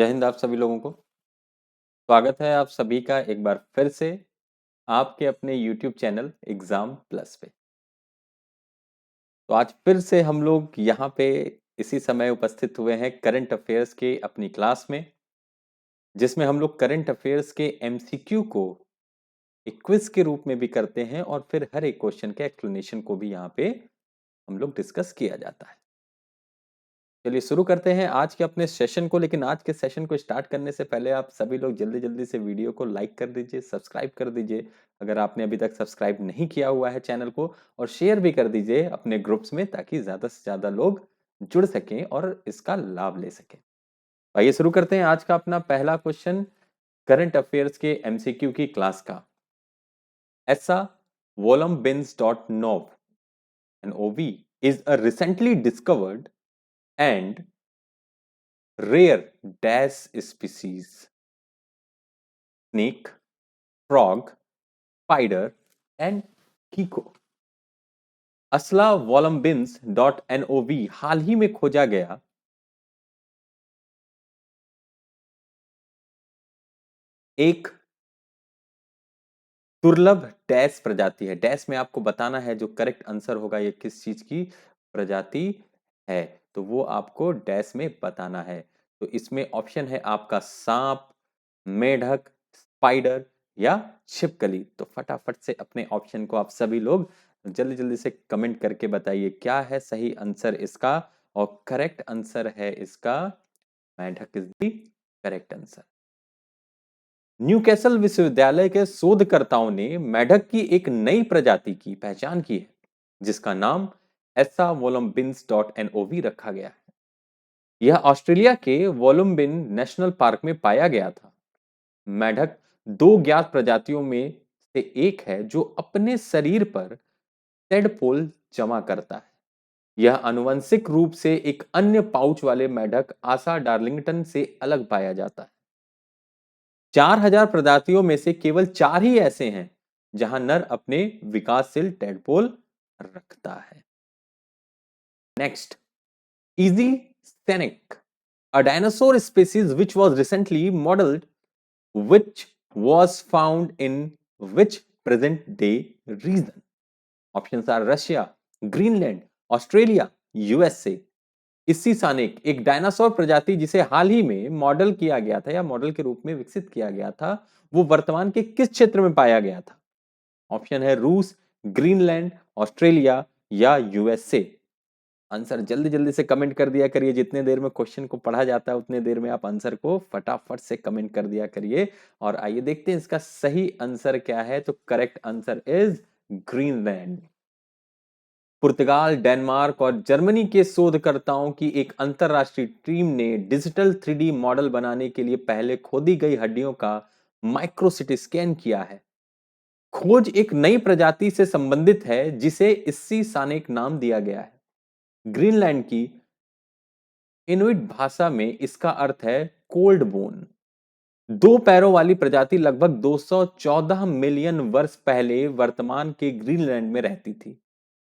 जय हिंद आप सभी लोगों को। स्वागत है आप सभी का एक बार फिर से आपके अपने YouTube चैनल एग्जाम प्लस पे। तो आज फिर से हम लोग यहाँ पे इसी समय उपस्थित हुए हैं करंट अफेयर्स के अपनी क्लास में, जिसमें हम लोग करंट अफेयर्स के MCQ को एक क्विज के रूप में भी करते हैं और फिर हर एक क्वेश्चन के एक्सप्लेनेशन को भी यहाँ पे हम लोग डिस्कस किया जाता है। चलिए शुरू करते हैं आज के अपने सेशन को। लेकिन आज के सेशन को स्टार्ट करने से पहले आप सभी लोग जल्दी जल्दी से वीडियो को लाइक कर दीजिए, सब्सक्राइब कर दीजिए अगर आपने अभी तक सब्सक्राइब नहीं किया हुआ है चैनल को, और शेयर भी कर दीजिए अपने ग्रुप्स में ताकि ज़्यादा से ज़्यादा लोग जुड़ सकें और इसका लाभ ले सकें। आइए शुरू करते हैं आज का अपना पहला क्वेश्चन करंट अफेयर्स के MCQ की क्लास का। ऐसा wolumbins.nov NOV is a recently discovered and rare dash species: snake, frog, spider and gecko। असला वॉलम्बिन्स .nov हाल ही में खोजा गया एक दुर्लभ डैश प्रजाति है। डैश में आपको बताना है जो करेक्ट आंसर होगा ये किस चीज की प्रजाति है, तो वो आपको डैश में बताना है। तो इसमें ऑप्शन है आपका सांप, मेढक, स्पाइडर या छिपकली। तो फटाफट से अपने ऑप्शन को आप सभी लोग जल्दी जल्दी से कमेंट करके बताइए क्या है सही आंसर इसका। और करेक्ट आंसर है इसका मेढक is the correct answer. Newcastle विश्वविद्यालय के शोधकर्ताओं ने मेढक की एक नई प्रजाति की पहचान की है जिसका नाम एसा वोलम्बिन्स.nov रखा गया है। यह ऑस्ट्रेलिया के वोलम्बिन नेशनल पार्क में पाया गया था। मेढक दो ज्ञात प्रजातियों में से एक है जो अपने शरीर पर टेडपोल जमा करता है। यह आनुवंशिक रूप से एक अन्य पाउच वाले मेढक आसा डार्लिंगटन से अलग पाया जाता है। 4000 प्रजातियों में से केवल 4 ही ऐसे हैं जहां नर अपने विकासशील टेडपोल रखता है। Next, easy Sinek, a dinosaur species which was recently modeled, which was found in which present day region? Options are Russia, Greenland, Australia, USA। इसी सानेक एक डायनासोर प्रजाति जिसे हाल ही में मॉडल किया गया था या मॉडल के रूप में विकसित किया गया था, वो वर्तमान के किस क्षेत्र में पाया गया था? ऑप्शन है रूस, ग्रीनलैंड, ऑस्ट्रेलिया या USA। आंसर जल्दी जल्दी से कमेंट कर दिया करिए। जितने देर में क्वेश्चन को पढ़ा जाता है उतने देर में आप आंसर को फटाफट से कमेंट कर दिया करिए। और आइए देखते हैं इसका सही आंसर क्या है। तो correct answer is Greenland. Portugal, Denmark और जर्मनी के शोधकर्ताओं की एक अंतरराष्ट्रीय टीम ने डिजिटल 3D मॉडल बनाने के लिए पहले खोदी गई हड्डियों का माइक्रोसिटी स्कैन किया है। खोज एक नई प्रजाति से संबंधित है जिसे इस्सी सानेक नाम दिया गया है। ग्रीनलैंड की इनुइट भाषा में इसका अर्थ है कोल्ड बोन। दो पैरों वाली प्रजाति लगभग 214 मिलियन वर्ष पहले वर्तमान के ग्रीनलैंड में रहती थी।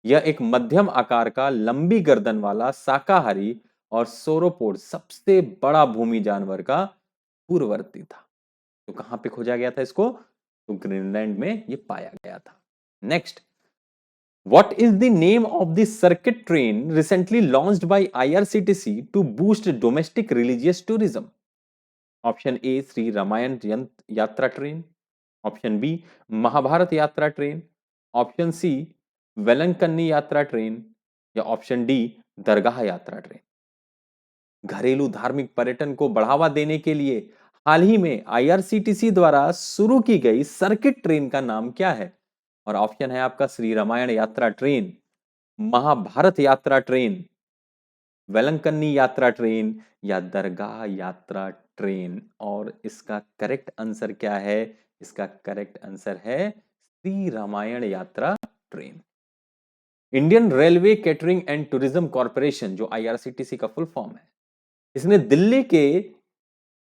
यह एक मध्यम आकार का लंबी गर्दन वाला शाकाहारी और सोरोपोड सबसे बड़ा भूमि जानवर का पूर्ववर्ती था। तो कहां पे खोजा गया था इसको? तो ग्रीनलैंड में ये पाया गया था। Next, what is the name of the circuit train recently launched by IRCTC to boost domestic religious tourism? Option A Shri Ramayana Yatra train, option B Mahabharat यात्रा ट्रेन, ऑप्शन सी वेलंकन्नी यात्रा ट्रेन या ऑप्शन डी दरगाह यात्रा ट्रेन। घरेलू धार्मिक पर्यटन को बढ़ावा देने के लिए हाल ही में IRCTC द्वारा शुरू की गई सर्किट ट्रेन का नाम क्या है? और ऑप्शन है आपका श्री रामायण यात्रा ट्रेन, महाभारत यात्रा ट्रेन, वेलंकन्नी यात्रा ट्रेन या दरगाह यात्रा ट्रेन। और इसका करेक्ट आंसर क्या है? इसका करेक्ट आंसर है Shri Ramayana Yatra train. Indian railway catering and tourism corporation जो IRCTC का फुल फॉर्म है, इसने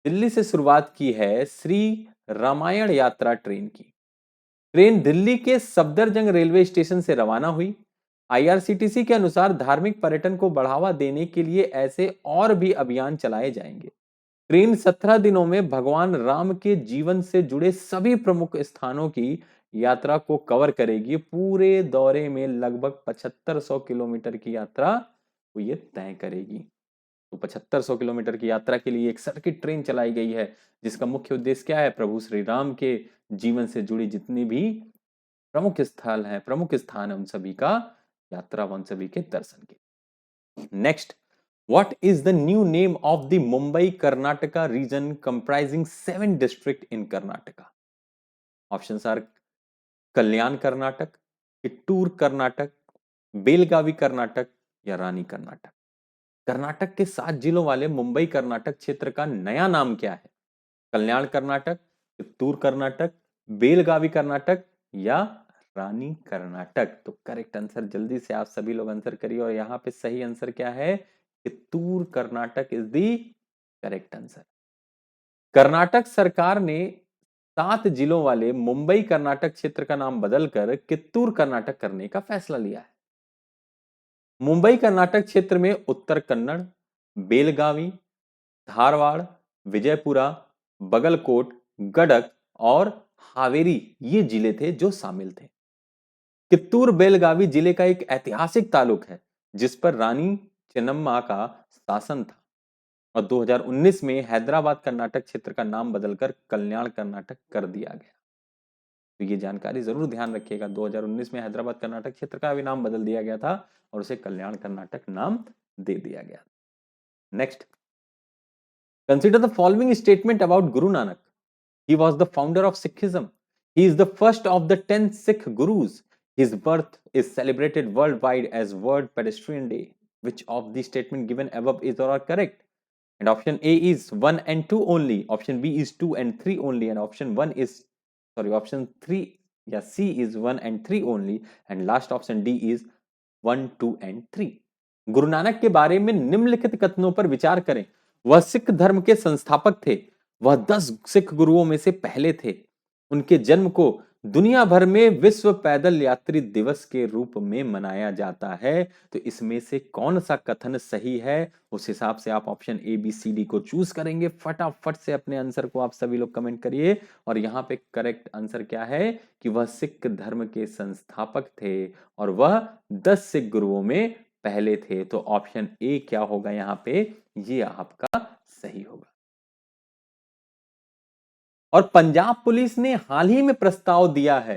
दिल्ली से शुरुआत की है श्री रामायण यात्रा ट्रेन की। ट्रेन दिल्ली के सफदरजंग रेलवे स्टेशन से रवाना हुई। IRCTC के अनुसार धार्मिक पर्यटन को बढ़ावा देने के लिए ऐसे और भी अभियान चलाए जाएंगे। ट्रेन 17 दिनों में भगवान राम के जीवन से जुड़े सभी प्रमुख स्थानों की यात्रा को कवर करेगी। पूरे दौरे में लगभग 7500 किलोमीटर की यात्रा को ये तय करेगी। तो 7500 किलोमीटर की यात्रा के लिए एक सर्किट ट्रेन चलाई गई है, जिसका मुख्य उद्देश्य क्या है? प्रभु श्री राम के जीवन से जुड़ी जितनी भी प्रमुख स्थल हैं, प्रमुख स्थान है, उन सभी का यात्रा व उन सभी के दर्शन के। Next, what is the new name of the Mumbai Karnataka region comprising 7 districts in Karnataka? Options are कल्याण कर्नाटक, किट्टूर कर्नाटक, बेलगावी कर्नाटक या रानी कर्नाटक। कर्नाटक के 7 जिलों वाले मुंबई कर्नाटक क्षेत्र का नया नाम क्या है? कल्याण कर्नाटक, कित्तूर कर्नाटक, बेलगावी कर्नाटक या रानी कर्नाटक। तो करेक्ट आंसर जल्दी से आप सभी लोग आंसर करिए, और यहां पे सही आंसर क्या है? Kittur Karnataka is the correct answer. Karnataka सरकार ने 7 जिलों वाले मुंबई कर्नाटक क्षेत्र का नाम बदलकर कित्तूर कर्नाटक करने का फैसला लिया है। मुंबई कर्नाटक क्षेत्र में उत्तर कन्नड़, बेलगावी, धारवाड़, विजयपुरा, बगलकोट, गडक और हावेरी ये जिले थे जो शामिल थे। कित्तूर बेलगावी जिले का एक ऐतिहासिक तालुक है, जिस पर रानी चेन्नम्मा का शासन था, और 2019 में हैदराबाद कर्नाटक क्षेत्र का नाम बदलकर कल्याण कर्नाटक कर दिया गया। तो ये जानकारी जरूर ध्यान रखिएगा, 2019 में हैदराबाद कर्नाटक क्षेत्र का भी नाम बदल दिया गया था और उसे कल्याण कर्नाटक नाम दे दिया गया। Next, consider the following statement about Guru Nanak. He was the founder of Sikhism. He is the first of the 10 Sikh gurus. His birth is celebrated worldwide as World Pedestrian Day. Which of the statement given above is or are correct? And option A is 1 and 2 only. Option B is 2 and 3 only. And option C is 1 and 3 only. And last option D is 1, 2 and 3. Guru Nanak के बारे में निम्नलिखित कथनों पर विचार करें। वह सिख धर्म के संस्थापक थे। वह 10 सिख गुरुओं में से पहले थे। उनके जन्म को दुनिया भर में विश्व पैदल यात्री दिवस के रूप में मनाया जाता है। तो इसमें से कौन सा कथन सही है? उस हिसाब से आप option A B C D को चूज करेंगे। फटाफट से अपने आंसर को आप सभी लोग कमेंट करिए। और यहाँ पे करेक्ट आंसर क्या है कि वह सिख धर्म के संस्थापक थे और वह 10 सिख गुरुओं में पहले थे। तो ऑप्शन ए क्या होगा यहाँ पे? ये आपका सही होगा। और पंजाब पुलिस ने हाल ही में प्रस्ताव दिया है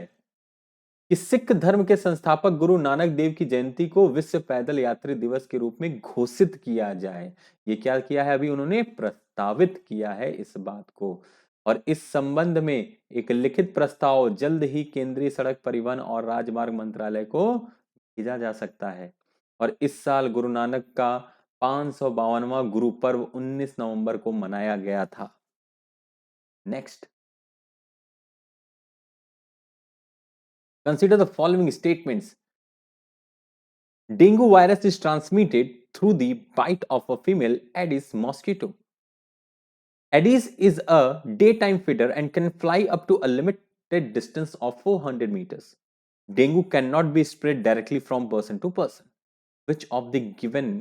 कि सिख धर्म के संस्थापक गुरु नानक देव की जयंती को विश्व पैदल यात्री दिवस के रूप में घोषित किया जाए। ये क्या किया है? अभी उन्होंने प्रस्तावित किया है इस बात को। और इस संबंध में एक लिखित प्रस्ताव जल्द ही केंद्रीय सड़क परिवहन और राजमार्ग मंत्रालय को भेजा जा सकता है। और इस साल गुरु नानक का 552वां गुरु पर्व 19 नवंबर को मनाया गया था। Next, consider the following statements. Dengue virus is transmitted through the bite of a female Aedes mosquito. Aedes is a daytime feeder and can fly up to a limited distance of 400 meters. Dengue cannot be spread directly from person to person. Which of the given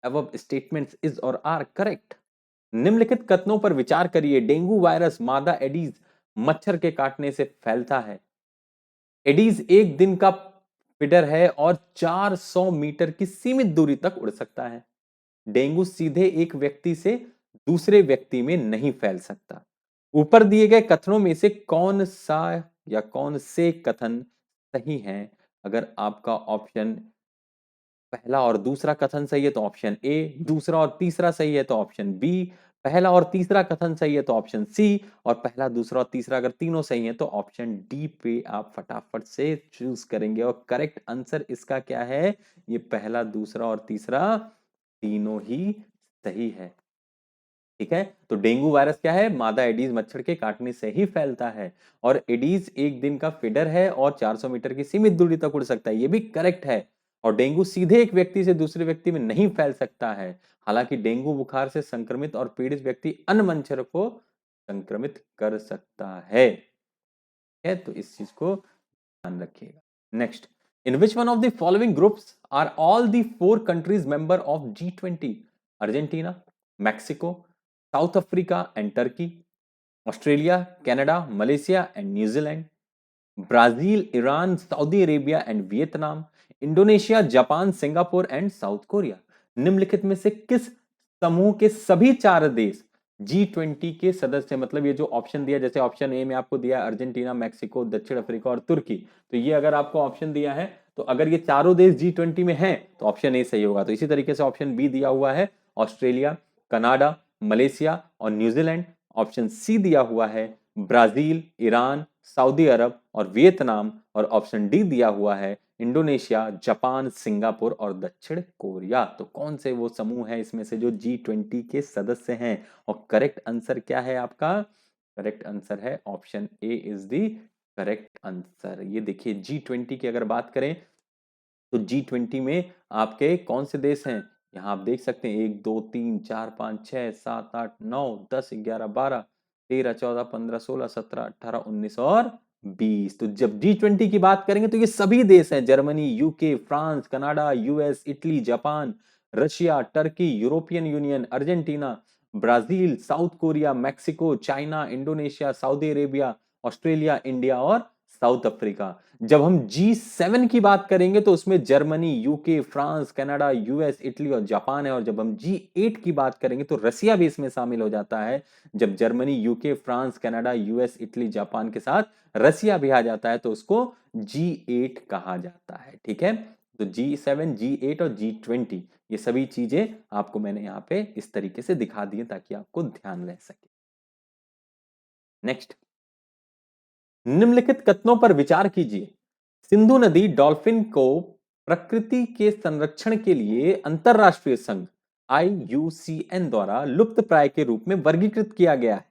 above statements is or are correct? निम्नलिखित कथनों पर विचार करिए। Dengue virus मादा Aedes मच्छर के काटने से फैलता है। एडीज एक दिन का फीडर है और 400 मीटर की सीमित दूरी तक उड़ सकता है। डेंगू सीधे एक व्यक्ति से दूसरे व्यक्ति में नहीं फैल सकता। ऊपर दिए गए कथनों में से कौन सा या कौन से कथन सही हैं? अगर आपका ऑप्शन पहला और दूसरा कथन सही है तो ऑप्शन ए, दूसरा और तीसरा सही है तो ऑप्शन बी, पहला और तीसरा कथन सही है तो ऑप्शन सी, और पहला दूसरा और तीसरा अगर तीनों सही है तो ऑप्शन डी पे आप फटाफट से चूज करेंगे। और करेक्ट आंसर इसका क्या है? ये पहला, दूसरा और तीसरा तीनों ही सही है। ठीक है, तो डेंगू वायरस क्या है? मादा एडीज मच्छर के काटने से ही फैलता है। और एडीज एक दिन का फीडर है और 400 मीटर की सीमित दूरी तक उड़ सकता है, ये भी करेक्ट है। और डेंगू सीधे एक व्यक्ति से दूसरे व्यक्ति में नहीं फैल सकता है। हालांकि डेंगू बुखार से संक्रमित और पीड़ित व्यक्ति अन्य मच्छर को संक्रमित कर सकता है। तो इस चीज को ध्यान रखिएगा। Next, in which one of the following groups are all the 4 countries member of G20? Argentina, Mexico, south Africa and Turkey, Australia, Canada, Malaysia and New Zealand, Brazil, Iran, Saudi Arabia and Vietnam, Indonesia, Japan, Singapore and south Korea. निम्नलिखित में से किस समूह के सभी 4 देश G20 के सदस्य, मतलब ये जो ऑप्शन दिया, जैसे ऑप्शन ए में आपको दिया अर्जेंटीना, मैक्सिको, दक्षिण अफ्रीका और तुर्की, तो ये अगर आपको ऑप्शन दिया है तो अगर ये चारों देश G20 में हैं तो ऑप्शन ए सही होगा। तो इसी तरीके से ऑप्शन बी दिया हुआ है ऑस्ट्रेलिया, कनाडा, मलेशिया और न्यूजीलैंड। ऑप्शन सी दिया हुआ है ब्राजील, ईरान, सऊदी अरब और वियतनाम। और ऑप्शन डी दिया हुआ है इंडोनेशिया, जापान, सिंगापुर और दक्षिण कोरिया। तो कौन से वो समूह है इसमें से जो G20 के सदस्य हैं? और करेक्ट आंसर क्या है आपका? करेक्ट आंसर है option A is the correct answer. ये देखिए G20 की अगर बात करें तो G20 में आपके कौन से देश हैं? यहाँ आप देख सकते हैं 1 2 3 4 5 6 7 8 9 10 11 12 13 14 15 16 17 18 19 और 20। तो जब G20 की बात करेंगे तो ये सभी देश हैं, Germany, UK, France, Canada, US, Italy, Japan, Russia, Turkey, European union, Argentina, Brazil, south Korea, Mexico, China, Indonesia, Saudi Arabia, Australia, India और साउथ अफ्रीका। जब हम G7 की बात करेंगे तो उसमें Germany, UK, France, Canada, US, Italy और Japan है। और जब हम G8 की बात करेंगे तो रसिया भी इसमें शामिल हो जाता है। जब Germany, UK, France, Canada, US, Italy, Japan के साथ रसिया भी आ जाता है तो उसको G8 कहा जाता है। ठीक है, तो G7, G8 और G20 ये सभी चीजें आपको मैंने यहाँ पे इस तरीके से दिखा दी ताकि आपको ध्यान रह सके। नेक्स्ट, निम्नलिखित कथनों पर विचार कीजिए। सिंधु नदी डॉल्फिन को प्रकृति के संरक्षण के लिए अंतरराष्ट्रीय संघ IUCN द्वारा लुप्त प्राय के रूप में वर्गीकृत किया गया है।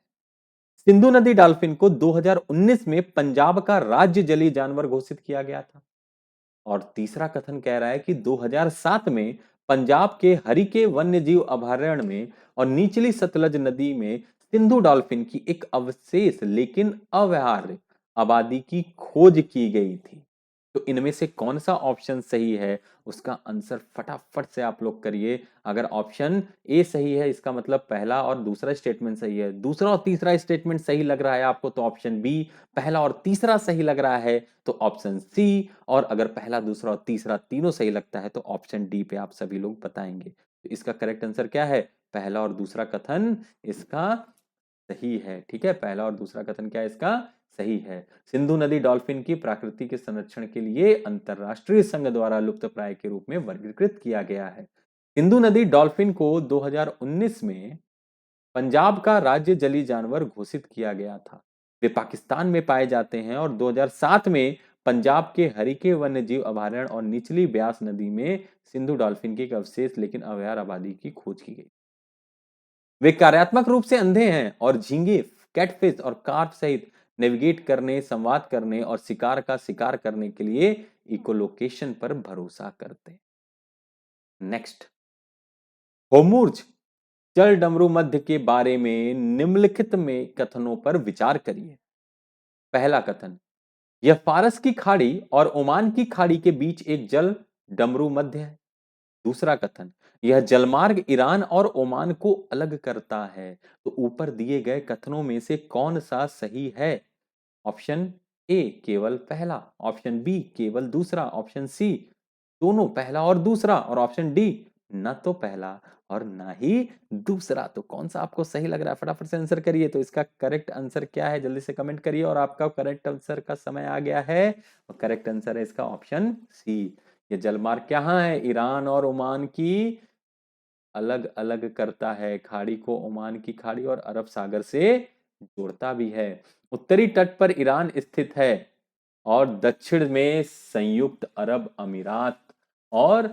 सिंधु नदी डॉल्फिन को 2019 में पंजाब का राज्य जलीय जानवर घोषित किया गया था। और तीसरा कथन कह रहा है कि 2007 में पंजाब के हरिके वन्यजीव अभयारण्य में और निचली सतलज नदी में सिंधु डॉल्फिन की एक अवशेष लेकिन अव्यवहार्य आबादी की खोज की गई थी। तो इनमें से कौन सा ऑप्शन सही है उसका आंसर फटाफट से आप लोग करिए। अगर ऑप्शन ए सही है इसका मतलब पहला और दूसरा स्टेटमेंट सही है, दूसरा और तीसरा स्टेटमेंट सही लग रहा है आपको तो ऑप्शन बी, पहला और तीसरा सही लग रहा है तो ऑप्शन सी, और अगर पहला, दूसरा और तीसरा तीनों सही लगता है तो ऑप्शन डी पे आप सभी लोग बताएंगे। तो इसका करेक्ट आंसर क्या है? पहला और दूसरा कथन इसका सही है। ठीक है, पहला और दूसरा कथन क्या है इसका? सही है। सिंधु नदी डॉल्फिन की प्रकृति के संरक्षण के लिए अंतरराष्ट्रीय संघ द्वारा लुप्तप्राय के रूप में वर्गीकृत किया गया है। सिंधु नदी डॉल्फिन को 2019 में पंजाब का राज्य जलीय जानवर घोषित किया गया था। वे पाकिस्तान में पाए जाते हैं और 2007 में पंजाब के हरिके वन्यजीव अभयारण्य और निचली ब्यास नदी में सिंधु डॉल्फिन की एक अवशेष लेकिन अव्यवहार्य आबादी की खोज की गई। वे कार्यात्मक रूप से अंधे हैं और झींगे, कैटफिश और कार्प सहित नेविगेट करने, संवाद करने और शिकार का शिकार करने के लिए इकोलोकेशन पर भरोसा करते हैं। नेक्स्ट, होमुर्ज जल डमरू मध्य के बारे में निम्नलिखित में कथनों पर विचार करिए। पहला कथन, यह फारस की खाड़ी और ओमान की खाड़ी के बीच एक जल डमरू मध्य है। दूसरा कथन, यह जलमार्ग ईरान और ओमान को अलग करता है। तो ऊपर दिए गए कथनों में से कौन सा सही है? ऑप्शन ए केवल पहला, ऑप्शन बी केवल दूसरा, ऑप्शन सी दोनों पहला और दूसरा, और ऑप्शन डी न तो पहला और ना ही दूसरा। तो कौन सा आपको सही लग रहा है? फटाफट से आंसर करिए। तो इसका करेक्ट आंसर क्या है जल्दी से कमेंट करिए। और आपका करेक्ट आंसर का समय आ गया है और करेक्ट आंसर है इसका ऑप्शन सी। ये जलमार्ग कहाँ है? ईरान और ओमान की अलग अलग करता है। खाड़ी को ओमान की खाड़ी और अरब सागर से जोड़ता भी है। उत्तरी तट पर ईरान स्थित है और दक्षिण में संयुक्त अरब अमीरात और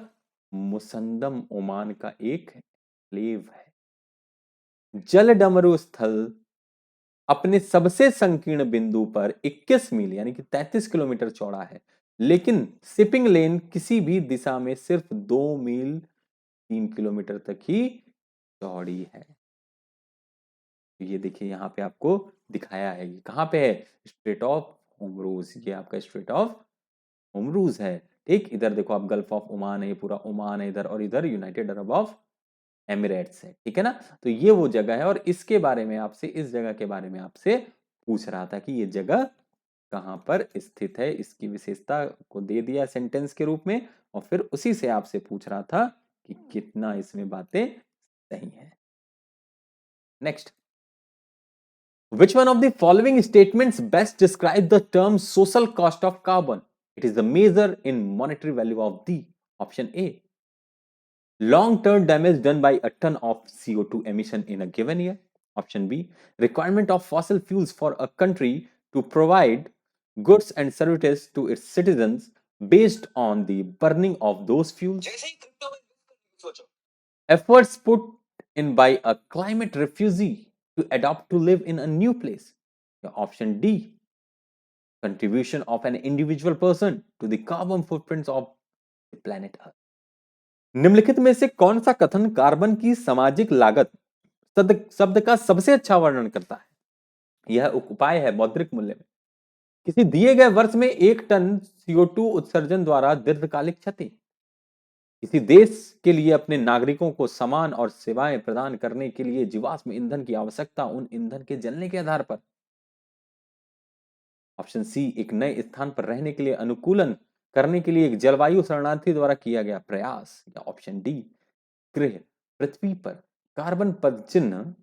मुसंदम ओमान का एक एन्क्लेव है। जल डमरू स्थल अपने सबसे संकीर्ण बिंदु पर 21 मील यानी कि 33 किलोमीटर चौड़ा है, लेकिन शिपिंग लेन किसी भी दिशा में सिर्फ 2 मील 3 किलोमीटर तक ही चौड़ी है। ये देखिए यहाँ पे आपको दिखाया है, ये कहाँ पे है? स्ट्रेट ऑफ होमरूज। ये आपका स्ट्रेट ऑफ होमरूज है। ठीक, इधर देखो आप गल्फ ऑफ ओमान है, ये पूरा ओमान है इधर, और इधर यूनाइटेड अरब ऑफ एमिरेट्स है, ठीक है ना। तो ये वो जगह है और इसके बारे में आपसे, इस जगह के बारे में आपसे पूछ रहा था कि ये जगह कहां पर स्थित है, इसकी विशेषता को दे दिया सेंटेंस के रूप में और फिर उसी से आपसे पूछ रहा था कि कितना इसमें बातें सही है। Next, which one of the following statements best describe the term social cost of carbon? It is the measure in monetary value of the option A, long term damage done by a ton of CO2 emission in a given year. Option B, requirement of fossil fuels for a country to provide goods and services to its citizens based on the burning of those fuels. Efforts put in by a climate refugee to adapt to live in a new place. Option D, contribution of an individual person to the carbon footprints of the planet Earth. निम्नलिखित में से कौन सा कथन carbon की सामाजिक लागत शब्द का सबसे अच्छा वर्णन करता है? यह उपाय है मौद्रिक मूल्य में। किसी दिए गए वर्ष में 1 टन CO2 उत्सर्जन द्वारा दीर्घकालिक क्षति, किसी देश के लिए अपने नागरिकों को सामान और सेवाएं प्रदान करने के लिए जीवाश्म ईंधन की आवश्यकता उन ईंधन के जलने के आधार पर। ऑप्शन सी, एक नए स्थान पर रहने के लिए अनुकूलन करने के लिए एक जलवायु शरणार्थी द्वारा किया गया प्रयास। या ऑप्शन डी, गृह पृथ्वी पर कार्बन पदचिह्न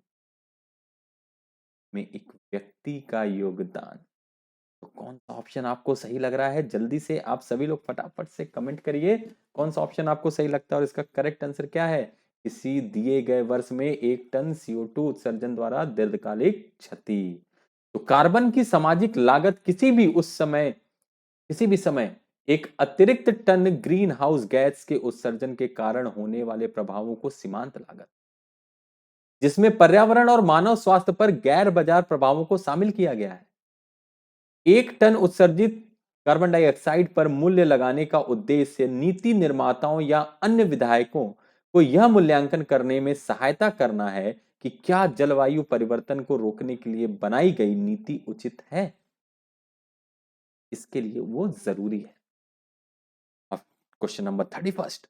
में एक व्यक्ति का योगदान। तो कौन सा ऑप्शन आपको सही लग रहा है? जल्दी से आप सभी लोग फटाफट से कमेंट करिए कौन सा ऑप्शन आपको सही लगता है और इसका करेक्ट आंसर क्या है। किसी दिए गए वर्ष में 1 टन CO2 उत्सर्जन द्वारा दीर्घकालिक क्षति। तो कार्बन की सामाजिक लागत किसी भी समय एक अतिरिक्त टन ग्रीन हाउस गैस के उत्सर्जन के कारण होने वाले प्रभावों को सीमांत लागत, जिसमें पर्यावरण और मानव स्वास्थ्य पर गैर बाजार प्रभावों को शामिल किया गया है। 1 टन उत्सर्जित कार्बन डाइऑक्साइड पर मूल्य लगाने का उद्देश्य नीति निर्माताओं या अन्य विधायकों को यह मूल्यांकन करने में सहायता करना है कि क्या जलवायु परिवर्तन को रोकने के लिए बनाई गई नीति उचित है। इसके लिए वो जरूरी है। Question number 31,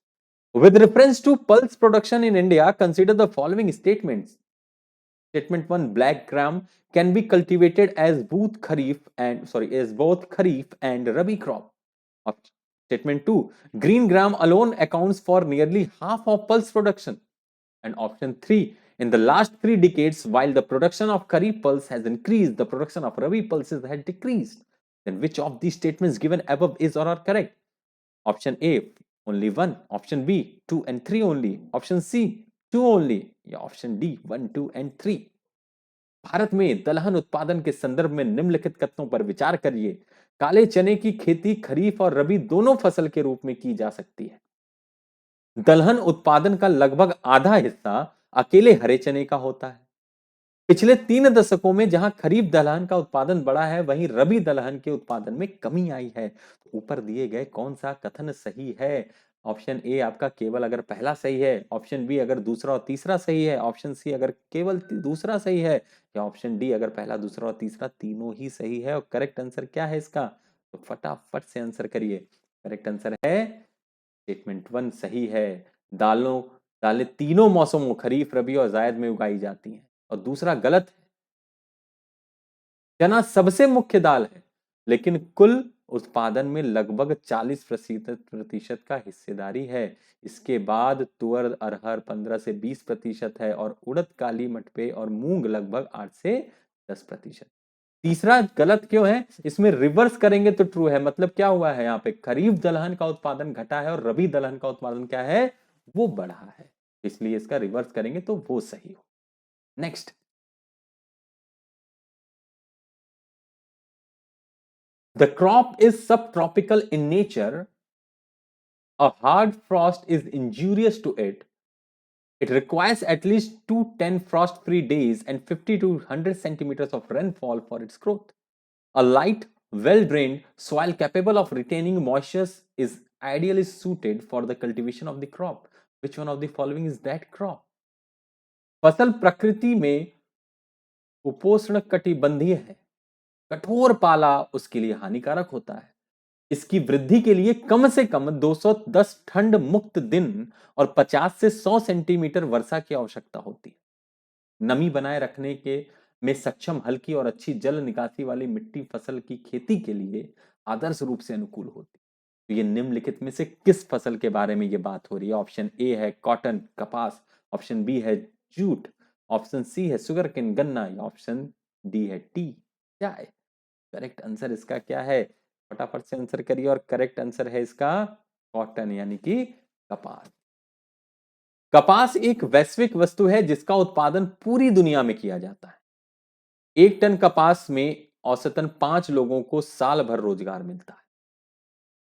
with reference to pulse production in India, consider the following statements. Statement 1, black gram can be cultivated as both kharif and rabi crop. Statement 2, green gram alone accounts for nearly half of pulse production. And option 3, in the last 3 decades, while the production of kharif pulse has increased, the production of rabi pulses has decreased. Then which of these statements given above is or are correct? Option A, only 1. Option B, 2 and 3 only. Option C, 2 only. या option D 1, 2 and 3। Bharat में दलहन उत्पादन के संदर्भ में निम्नलिखित कथनों पर विचार करिए। काले चने की खेती खरीफ और रबी दोनों फसल के रूप में की जा सकती है। दलहन उत्पादन का लगभग आधा हिस्सा अकेले हरे चने का होता है। पिछले 3 दशकों में जहां खरीफ दलहन का उत्पादन बढ़ा है, वहीं रबी दलहन के उत्पादन में कमी आई है। तो ऊपर दिए गए कौन सा कथन सही है? ऑप्शन ए आपका केवल अगर पहला सही है, ऑप्शन बी अगर दूसरा और तीसरा सही है, ऑप्शन सी अगर केवल दूसरा सही है, या ऑप्शन डी अगर पहला दूसरा और तीसरा तीनों ही सही है। और करेक्ट आंसर क्या है इसका? तो फटाफट से आंसर करिए। करेक्ट आंसर है स्टेटमेंट 1 सही है। दालें तीनों मौसमों खरीफ, रबी और जायद में उगाई जाती हैं। और दूसरा गलत है। चना सबसे मुख्य दाल है, लेकिन कुल उत्पादन में लगभग 40% का हिस्सेदारी है। इसके बाद तुअर अरहर 15 से 20% है और उड़द, काली मटपे और मूंग लगभग 8 से 10%। तीसरा गलत क्यों है? इसमें रिवर्स करेंगे तो ट्रू है। मतलब क्या हुआ है यहाँ पे? खरीफ दलहन का उत्पादन घटा है और रबी दलहन का उत्पादन क्या है? वो बढ़ा है। इसलिए इसका रिवर्स करेंगे तो वो सही हो। Next, the crop is subtropical in nature. A hard frost is injurious to it. It requires at least 210 frost-free days and 50 to 100 centimeters of rainfall for its growth. A light, well-drained soil capable of retaining moisture is ideally suited for the cultivation of the crop. Which one of the following is that crop? फसल प्रकृति में उपोष्ण कटिबंधीय है। कठोर पाला उसके लिए हानिकारक होता है। इसकी वृद्धि के लिए कम से कम 210 ठंड मुक्त दिन और 50 से 100 सेंटीमीटर वर्षा की आवश्यकता होती है। नमी बनाए रखने के में सक्षम हल्की और अच्छी जल निकासी वाली मिट्टी फसल की खेती के लिए आदर्श रूप से अनुकूल होती है। तो ये निम्नलिखित में से किस फसल के बारे में ये बात हो रही है? ऑप्शन ए है कॉटन कपास, ऑप्शन बी है जूट, ऑप्शन सी है सुगर केन गन्ना, या ऑप्शन डी है टी चाय। करेक्ट आंसर इसका क्या है? फटाफट से आंसर करिए। और करेक्ट आंसर है इसका कॉटन यानी कि कपास। कपास एक वैश्विक वस्तु है जिसका उत्पादन पूरी दुनिया में किया जाता है। 1 टन कपास में औसतन 5 लोगों को साल भर रोजगार मिलता है।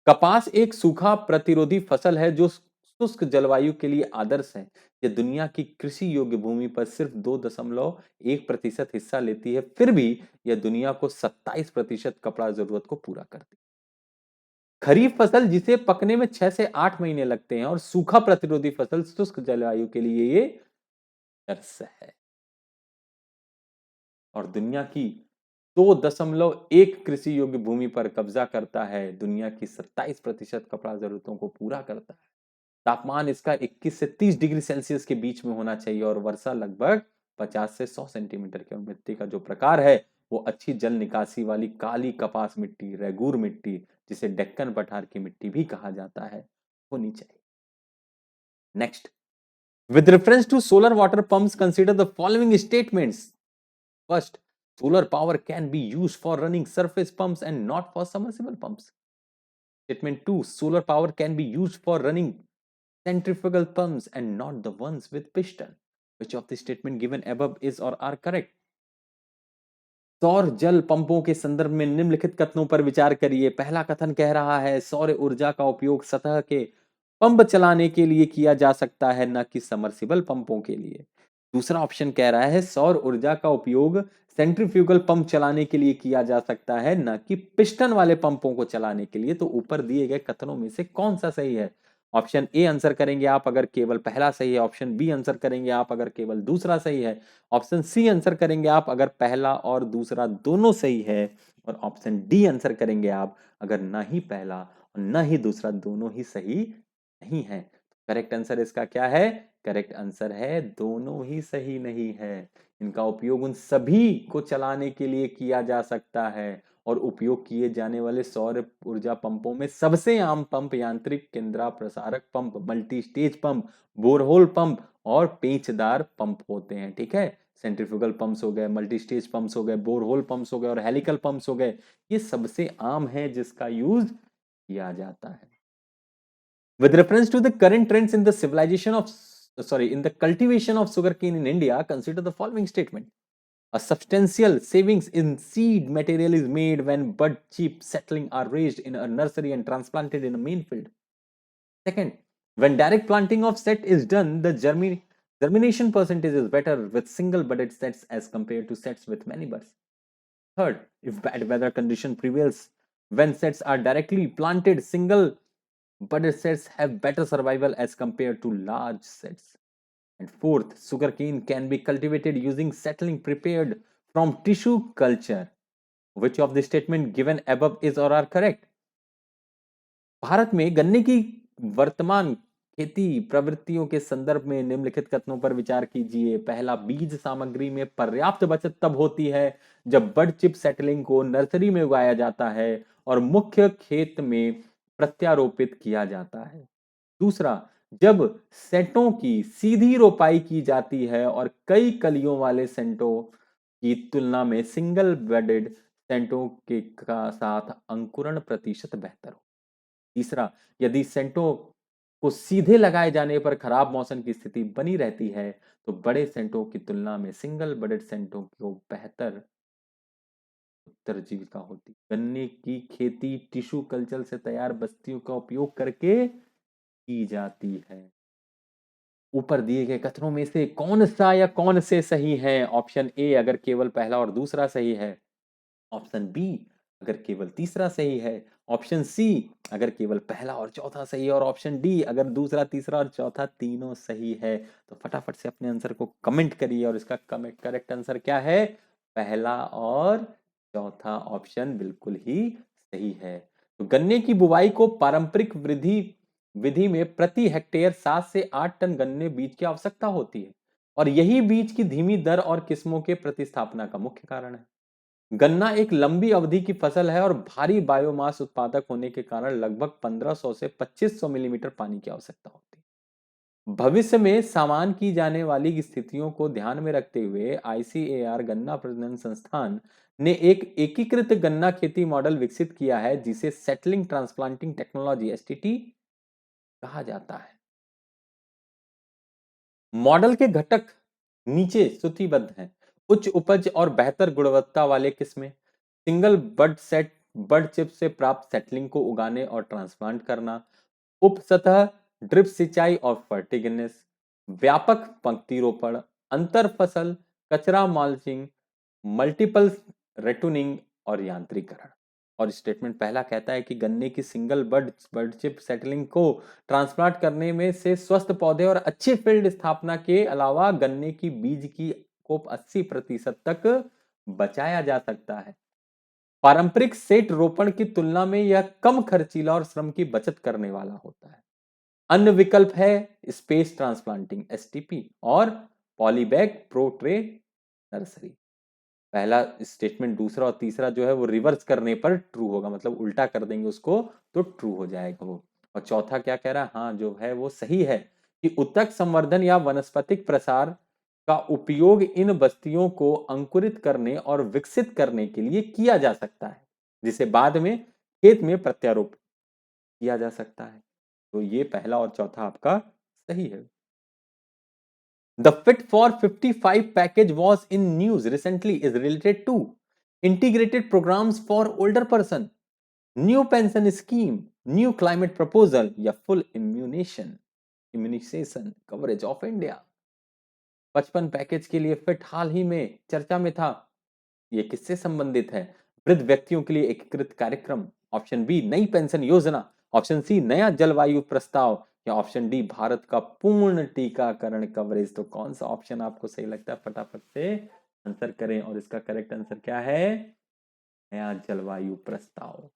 कपास एक सूखा प्रतिरोधी फसल है जो शुष्क जलवायु के लिए आदर्श है। यह दुनिया की कृषि योग्य भूमि पर सिर्फ 2.1% हिस्सा लेती है, फिर भी यह दुनिया को 27% कपड़ा जरूरत को पूरा करती है। खरीफ फसल जिसे पकने में 6 से 8 महीने लगते हैं और सूखा प्रतिरोधी फसल शुष्क जलवायु के लिए ये आदर्श है। और दुनिया की 2.1 कृषि योग्य भूमि पर कब्जा करता है, दुनिया की 27% कपड़ा जरूरतों को पूरा करता है। तापमान इसका 21 से 30 डिग्री सेल्सियस के बीच में होना चाहिए और वर्षा लगभग 50 से 100 सेंटीमीटर की। और मिट्टी का जो प्रकार है वो अच्छी जल निकासी वाली काली कपास मिट्टी, रेगूर मिट्टी, जिसे डेक्कन पठार की मिट्टी भी कहा जाता है, होनी चाहिए। Next, with reference to solar water pumps, consider the following statements. First, solar power can be used for running surface pumps and not for submersible pumps. Statement 2, solar power can be used for running centrifugal pumps and not the ones with piston. Which of the statement given above is or are correct? सौर जल पंपों के संदर्भ में निम्नलिखित कथनों पर विचार करिए। पहला कथन कह रहा है सौर ऊर्जा का उपयोग सतह के पंप चलाने के लिए किया जा सकता है, न कि समर्सिबल पंपों के लिए। दूसरा ऑप्शन कह रहा है सौर ऊर्जा का उपयोग सेंट्रीफ्यूगल पंप चलाने के लिए किया जा सकता है, न कि पिस्टन वाले पंपों को चलाने के लिए। तो ऊपर दिए गए कथनों में से कौन सा सही है? ऑप्शन ए आंसर करेंगे आप अगर केवल पहला सही है, ऑप्शन बी आंसर करेंगे आप अगर केवल दूसरा सही है, ऑप्शन सी आंसर करेंगे आप अगर पहला और दूसरा दोनों सही है, और ऑप्शन डी आंसर करेंगे आप अगर ना ही पहला और ना ही दूसरा दोनों ही सही नहीं है। करेक्ट आंसर इसका क्या है? करेक्ट आंसर है दोनों ही सही नहीं है। इनका उपयोग उन सभी को चलाने के लिए किया जा सकता है और उपयोग किए जाने वाले सौर ऊर्जा पंपों में सबसे आम पंप यांत्रिक केंद्रा प्रसारक pump, multi stage pump, borehole pump और पेंचदार पंप होते हैं। ठीक है, सेंट्रीफ्यूगल पंप्स हो गए, मल्टी स्टेज पंप्स हो गए, बोरहोल पंप्स हो गए और हेलिकल पंप्स हो गए, ये सबसे आम है जिसका यूज किया जाता है। With reference to the current trends in the civilization of, sorry, in the cultivation of sugarcane in India, consider the following statement. A substantial savings in seed material is made when bud cheap settling are raised in a nursery and transplanted in a main field. Second, when direct planting of set is done, the germination percentage is better with single budded sets as compared to sets with many buds. Third, if bad weather condition prevails when sets are directly planted, single budded sets have better survival as compared to large sets. And fourth, sugarcane can be cultivated using settling prepared from tissue culture. Which of the statement given above is or are correct? Bharat में गन्ने की वर्तमान खेती प्रवृत्तियों के संदर्भ में निम्नलिखित कथनों पर विचार कीजिए। पहला, बीज सामग्री में पर्याप्त बचत तब होती है जब बड चिप सेटलिंग को नर्सरी में उगाया जाता है और मुख्य खेत में प्रत्यारोपित किया जाता है। दूसरा, जब सेटों की सीधी रोपाई की जाती है और कई कलियों वाले सेंटों की तुलना में सिंगल बेडेड सेंटों के का साथ अंकुरण प्रतिशत बेहतर हो। तीसरा, यदि सेंटों को सीधे लगाए जाने पर खराब मौसम की स्थिति बनी रहती है तो बड़े सेंटों की तुलना में सिंगल बडेड सेंटों को बेहतर उत्तर जीविका होती। गन्ने की खेती टिश्यू कल्चर से तैयार बस्तियों का उपयोग करके की जाती है। ऊपर दिए गए कथनों में से कौन सा या कौन से सही है? ऑप्शन ए अगर केवल पहला और दूसरा सही है, ऑप्शन बी अगर केवल तीसरा सही है, ऑप्शन सी अगर केवल पहला और चौथा सही है, और ऑप्शन डी अगर दूसरा तीसरा और चौथा तीनों सही है। तो फटाफट से अपने आंसर को कमेंट करिए। और इसका करेक्ट आंसर क्या है? पहला और चौथा ऑप्शन बिल्कुल ही सही है। तो गन्ने की बुवाई को पारंपरिक विधि विधि में प्रति हेक्टेयर 7 से 8 टन गन्ने बीज की आवश्यकता होती है और यही बीज की धीमी दर और किस्मों के प्रतिस्थापना का मुख्य कारण है। गन्ना एक लंबी अवधि की फसल है और भारी बायोमास उत्पादक होने के कारण लगभग 1500 से 2500 मिलीमीटर पानी की आवश्यकता होती है। भविष्य में सामान की जाने वाली स्थितियों को ध्यान में रखते हुए आईसीएआर गन्ना प्रजनन संस्थान ने एक एकीकृत गन्ना खेती मॉडल विकसित किया है जिसे सेटलिंग ट्रांसप्लांटिंग टेक्नोलॉजी एसटीटी कहा जाता है। मॉडल के घटक नीचे सूचीबद्ध हैं। उच्च उपज और बेहतर गुणवत्ता वाले किस्में, सिंगल बड चिप से प्राप्त सेटलिंग को उगाने और ट्रांसप्लांट करना, उप सतह ड्रिप सिंचाई और फर्टिगनेस, व्यापक पंक्ति रोपण, अंतर फसल, कचरा माल्चिंग, मल्टीपल रेटूनिंग और यांत्रिकरण। और स्टेटमेंट पहला कहता है कि गन्ने की सिंगल बड चिप सेटलिंग को ट्रांसप्लांट करने में से स्वस्थ पौधे और अच्छी फील्ड स्थापना के अलावा गन्ने की बीज की को 80% तक बचाया जा सकता है। पारंपरिक सेट रोपण की तुलना में यह कम खर्चीला और श्रम की बचत करने वाला होता है। अन्य विकल्प है स्पेस ट्रांसप्लांटिंग एसटीपी और पॉलीबैग प्रो ट्रे नर्सरी। पहला स्टेटमेंट दूसरा और तीसरा जो है वो रिवर्स करने पर ट्रू होगा, मतलब उल्टा कर देंगे उसको तो ट्रू हो जाएगा वो। और चौथा क्या कह रहा है, हाँ जो है वो सही है कि उत्तक संवर्धन या वनस्पतिक प्रसार का उपयोग इन बस्तियों को अंकुरित करने और विकसित करने के लिए किया जा सकता है जिसे बाद में खेत में प्रत्यारोपित किया जा सकता है। तो ये पहला और चौथा आपका सही है। The Fit for 55 package was in news recently is related to integrated programs for older person, new pension scheme, new climate proposal या full immunization coverage of India। 55 package के लिए फिट हाल ही में चर्चा में था। ये किससे संबंधित है? वृद्ध व्यक्तियों के लिए एकीकृत कार्यक्रम, ऑप्शन बी नई पेंशन योजना, ऑप्शन सी नया जलवायु प्रस्ताव या ऑप्शन डी भारत का पूर्ण टीकाकरण कवरेज। तो कौन सा ऑप्शन आपको सही लगता है फटाफट से आंसर करें। और इसका करेक्ट आंसर क्या है? नया जलवायु प्रस्ताव।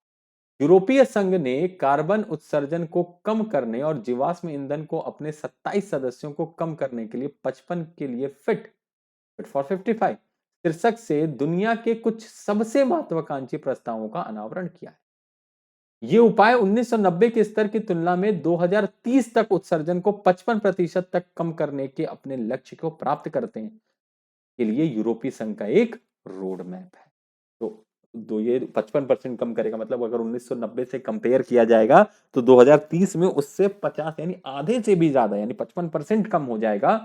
यूरोपीय संघ ने कार्बन उत्सर्जन को कम करने और जीवाश्म ईंधन को अपने 27 सदस्यों को कम करने के लिए 55 के लिए फिट फॉर 55 शीर्षक से दुनिया के कुछ सबसे महत्वाकांक्षी प्रस्तावों का अनावरण किया है। ये उपाय 1990 के स्तर की तुलना में 2030 तक उत्सर्जन को 55% तक कम करने के अपने लक्ष्य को प्राप्त करते हैं के लिए यूरोपीय संघ का एक रोड मैप है। तो ये 55% कम करेगा, मतलब अगर 1990 से कंपेयर किया जाएगा तो 2030 में उससे 50 यानी आधे से भी ज्यादा यानी 55% कम हो जाएगा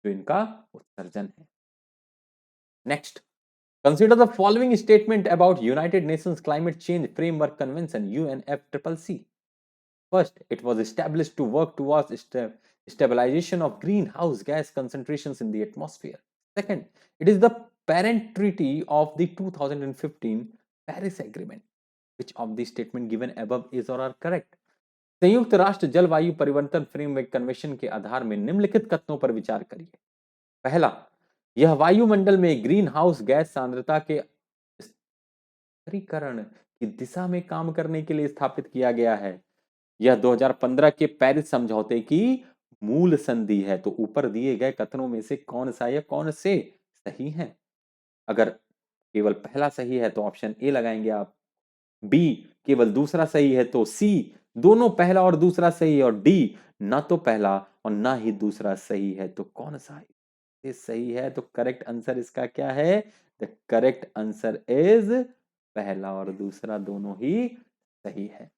जो इनका उत्सर्जन है। Next, consider the following statement about United Nations Climate Change Framework Convention UNFCCC. First, it was established to work towards stabilization of greenhouse gas concentrations in the atmosphere. Second, it is the parent treaty of the 2015 Paris Agreement. Which of the statement given above is or are correct? संयुक्त राष्ट्र जलवायु परिवर्तन framework convention के आधार में निम्नलिखित कथनों पर विचार करिए। पहला, यह वायुमंडल में ग्रीन हाउस गैस सांद्रता के स्थिरीकरण की दिशा में काम करने के लिए स्थापित किया गया है। यह 2015 के पेरिस समझौते की मूल संधि है। तो ऊपर दिए गए कथनों में से कौन सा या कौन से सही है? अगर केवल पहला सही है तो ऑप्शन ए लगाएंगे आप, बी केवल दूसरा सही है तो सी दोनों पहला और दूसरा सही है, और डी ना तो पहला और ना ही दूसरा सही है। तो कौन सा ये सही है? तो करेक्ट आंसर इसका क्या है? द करेक्ट आंसर इज पहला और दूसरा दोनों ही सही है।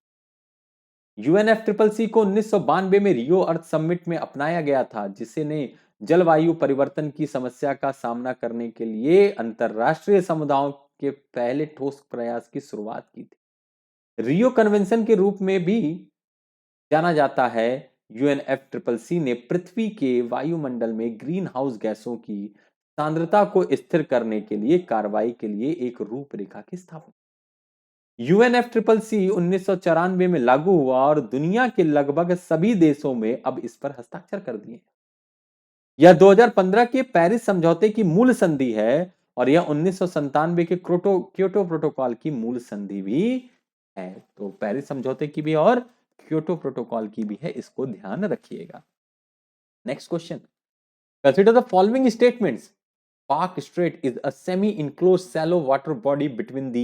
यूएनएफसीसीसी को 1992 में रियो अर्थ समिट में अपनाया गया था जिसे ने जलवायु परिवर्तन की समस्या का सामना करने के लिए अंतरराष्ट्रीय समुदायों के पहले ठोस प्रयास की शुरुआत की थी। रियो कन्वेंशन के रूप में भी जाना जाता है। यूएनएफसीसीसी ने पृथ्वी के वायुमंडल में ग्रीन हाउस गैसों की सांद्रता को स्थिर करने के लिए कार्रवाई के लिए एक रूपरेखा की स्थापना। यूएनएफसीसीसी 1994 में लागू हुआ और दुनिया के लगभग सभी देशों में अब इस पर हस्ताक्षर कर दिए। यह 2015 के पेरिस समझौते की मूल संधि है और यह 1997 के क्योटो प्रोटोकॉल की मूल संधि भी है, तो पेरिस समझौते की भी और क्योटो प्रोटोकॉल की भी है, इसको ध्यान रखिएगा। Next question, consider the following statements. Park Strait is a semi-enclosed shallow water body between the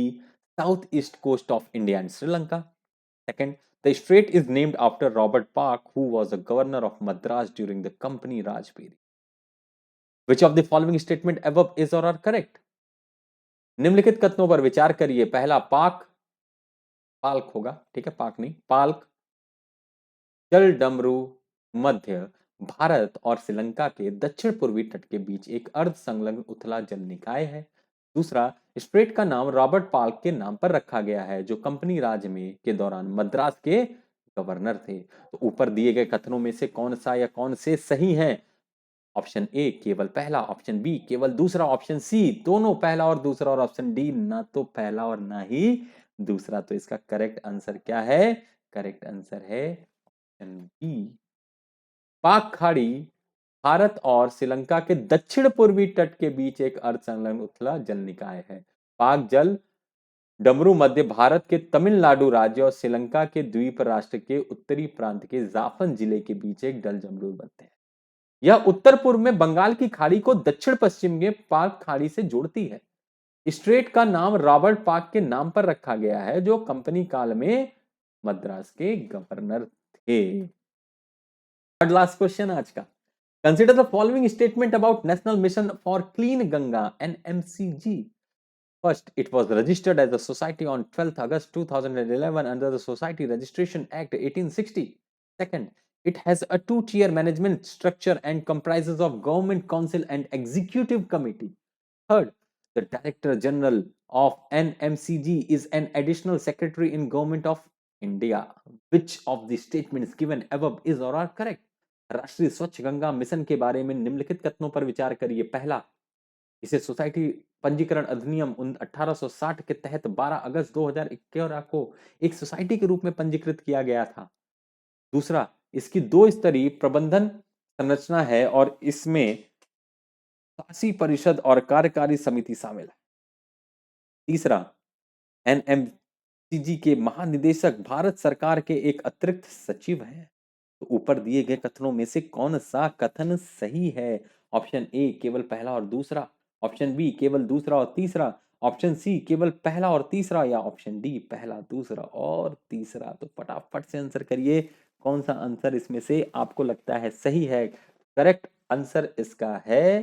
southeast coast of India and Sri Lanka. Second, the strait is named after Robert Park, who was a governor of Madras during the Company Raj period. Which of the following statement above is or are correct? निम्नलिखित कथनों पर विचार करिए। पहला, पाल्क होगा, ठीक है, पाक नहीं, पाल्क जल डमरू मध्य भारत और श्रीलंका के दक्षिण पूर्वी तट के बीच एक अर्ध संलग्न उथला जल निकाय है। दूसरा, स्ट्रेट का नाम रॉबर्ट पाल्क के नाम पर रखा गया है, जो कंपनी राज में के दौरान मद्रास के गवर्नर थे। तो ऊपर दिए गए कथनों में से कौन सा या कौन से सही हैं? ऑप्शन ए केवल पहला, ऑप्शन बी केवल दूसरा, ऑप्शन सी दोनों पहला और दूसरा, और ऑप्शन डी ना तो पहला और ना ही दूसरा। तो इसका करेक्ट आंसर क्या है? करेक्ट आंसर है ऑप्शन बी। पाक खाड़ी भारत और श्रीलंका के दक्षिण पूर्वी तट के बीच एक अर्धसंलग्न उथला जल निकाय है। पाक जल डमरू मध्य भारत के तमिलनाडु राज्य और श्रीलंका के द्वीप राष्ट्र के उत्तरी प्रांत के जाफन जिले के बीच एक डल जमरू बनते हैं। यह उत्तर पूर्व में बंगाल की खाड़ी को दक्षिण पश्चिम में पाक खाड़ी से जोड़ती है। स्ट्रेट का नाम रॉबर्ट पार्क के नाम पर रखा गया है, जो कंपनी काल में मद्रास के गवर्नर थे। थर्ड लास्ट क्वेश्चन आज का, consider the following statement about national mission for clean Ganga NMCG. First, it was registered as a society on 12th August 2011 under the Society Registration Act 1860. Second, it has a two-tier management structure and comprises of government council and executive committee. Third, the Director General of NMCG is an additional secretary in Government of India. Which of the statements given above is or are correct? राष्ट्रीय स्वच्छ Ganga mission के बारे में निम्नलिखित कथनों पर विचार करिए। पहला, इसे सोसाइटी पंजीकरण अधिनियम 1860 के तहत 12 अगस्त 2011 को एक सोसाइटी के रूप में पंजीकृत किया गया था। दूसरा, इसकी 2 स्तरीय प्रबंधन संरचना है और इसमें शासी परिषद और कार्यकारी समिति शामिल है। तीसरा, NMCG के महानिदेशक भारत सरकार के एक अतिरिक्त सचिव हैं। तो ऊपर दिए गए कथनों में से कौन सा कथन सही है? ऑप्शन ए केवल पहला और दूसरा, ऑप्शन बी केवल दूसरा और तीसरा, ऑप्शन सी केवल पहला और तीसरा, या ऑप्शन डी पहला दूसरा और तीसरा। तो फटाफट से आंसर करिए, कौन सा आंसर इसमें से आपको लगता है सही है? करेक्ट आंसर इसका है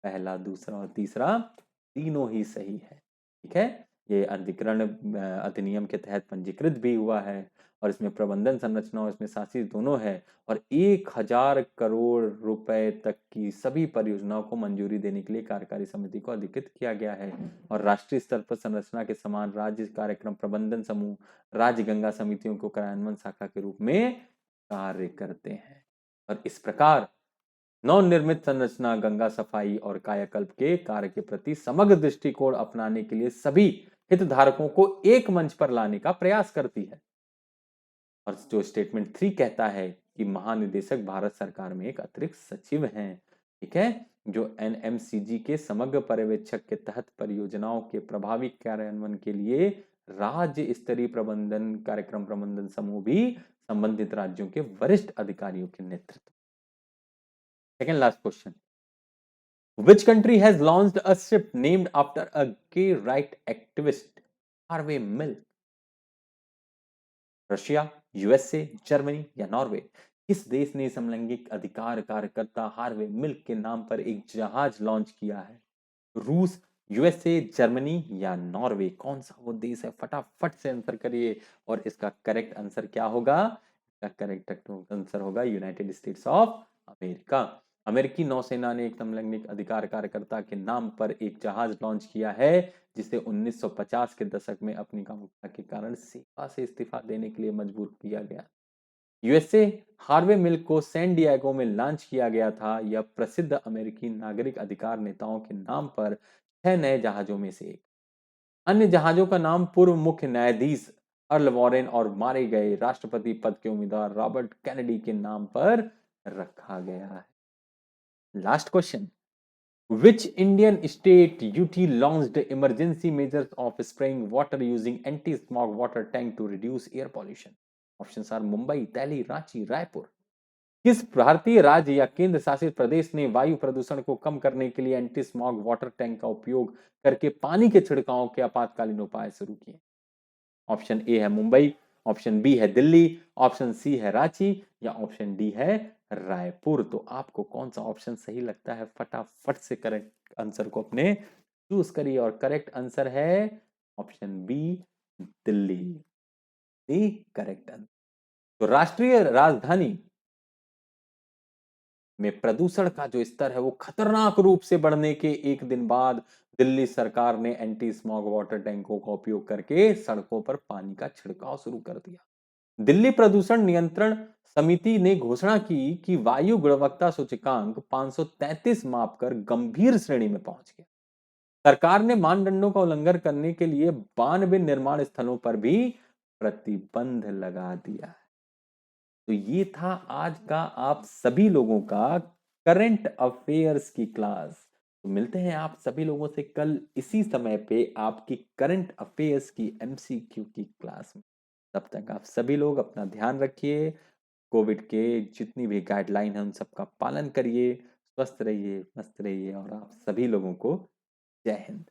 पहला, दूसरा और तीसरा तीनों ही सही है। ठीक है, ये अधिकरण अधिनियम के तहत पंजीकृत भी हुआ है और इसमें प्रबंधन संरचना और इसमें शासी दोनों है और 1000 करोड़ रुपए तक की सभी परियोजनाओं को मंजूरी देने के लिए कार्यकारी समिति को अधिकृत किया गया है और राष्ट्रीय स्तर पर संरचना के समान राज्य कार्यक्रम प्रबंधन समूह राज्य गंगा समितियों को कार्यान्वयन शाखा के रूप में कार्य करते हैं और इस प्रकार नवनिर्मित संरचना गंगा सफाई और कायाकल्प के कार्य के प्रति समग्र दृष्टिकोण अपनाने के लिए सभी हितधारकों को एक मंच पर लाने का प्रयास करती है। और जो स्टेटमेंट 3 कहता है कि महानिदेशक भारत सरकार में एक अतिरिक्त सचिव हैं, ठीक है, जो NMCG के समग्र पर्यवेक्षक के तहत परियोजनाओं के प्रभावी कार्यान्वयन के लिए राज्य स्तरीय प्रबंधन कार्यक्रम प्रबंधन समूह भी संबंधित राज्यों के वरिष्ठ अधिकारियों के नेतृत्व। Second last question. Which country has launched a ship named after a gay right activist, Harvey Milk? Russia, USA, Germany या नॉर्वे? किस देश ने समलैंगिक अधिकार कार्यकर्ता हार्वे मिल्क के नाम पर एक जहाज लॉन्च किया है? रूस, USA, जर्मनी या नॉर्वे? कौन सा वो देश है? फटाफट से आंसर करिए और इसका करेक्ट आंसर क्या होगा? इसका करेक्ट आंसर होगा यूनाइटेड स्टेट्स ऑफ अमेरिका। अमेरिकी नौसेना ने एक समलैंगिक अधिकार कार्यकर्ता के नाम पर एक जहाज लॉन्च किया है जिसे 1950 के दशक में अपनी कामुकता के कारण सेवा से इस्तीफा देने के लिए मजबूर किया गया। यूएसए हार्वे मिल्क को सैन डिएगो में लॉन्च किया गया था। यह प्रसिद्ध अमेरिकी नागरिक अधिकार नेताओं के नाम पर 6 नए जहाजों में से एक। अन्य जहाजों का नाम पूर्व मुख्य न्यायाधीश अर्ल वॉरेन और मारे गए राष्ट्रपति पद के उम्मीदवार रॉबर्ट कैनेडी के नाम पर रखा गया है। Last question, Which Indian state UT launched emergency measures of spraying water using anti-smog water tank to reduce air pollution? Options are Mumbai, Delhi, Ranchi, Raipur. किस भारतीय राज्य या केंद्र शासित प्रदेश ने वायु प्रदूषण को कम करने के लिए एंटी स्मॉग वाटर टैंक का उपयोग करके पानी के छिड़काव के आपातकालीन उपाय शुरू किए? ऑप्शन ए है मुंबई, ऑप्शन बी है दिल्ली, ऑप्शन सी है रांची या ऑप्शन डी है रायपुर। तो आपको कौन सा ऑप्शन सही लगता है फटाफट से करेक्ट आंसर को अपने चूज करिए और करेक्ट आंसर है option B Delhi. The correct answer. तो राष्ट्रीय राजधानी में प्रदूषण का जो स्तर है वो खतरनाक रूप से बढ़ने के एक दिन बाद दिल्ली सरकार ने एंटी स्मॉग वाटर टैंकों का उपयोग करके सड़कों पर पानी का छिड़काव शुरू कर दिया। दिल्ली प्रदूषण नियंत्रण समिति ने घोषणा की कि वायु गुणवत्ता सूचकांक 533 मापकर गंभीर श्रेणी में पहुंच गया। सरकार ने मानदंडों का उल्लंघन करने के लिए 92 निर्माण स्थलों पर भी प्रतिबंध लगा दिया। तो ये था आज का आप सभी लोगों का करंट अफेयर्स की क्लास। तो मिलते हैं आप सभी लोगों से कल इसी समय पे आपकी करंट अफेयर्स की एमसीक्यू की क्लास में। तब तक आप सभी लोग अपना ध्यान रखिए, कोविड के जितनी भी गाइडलाइन है उन सबका पालन करिए, स्वस्थ रहिए, मस्त रहिए और आप सभी लोगों को जय हिंद।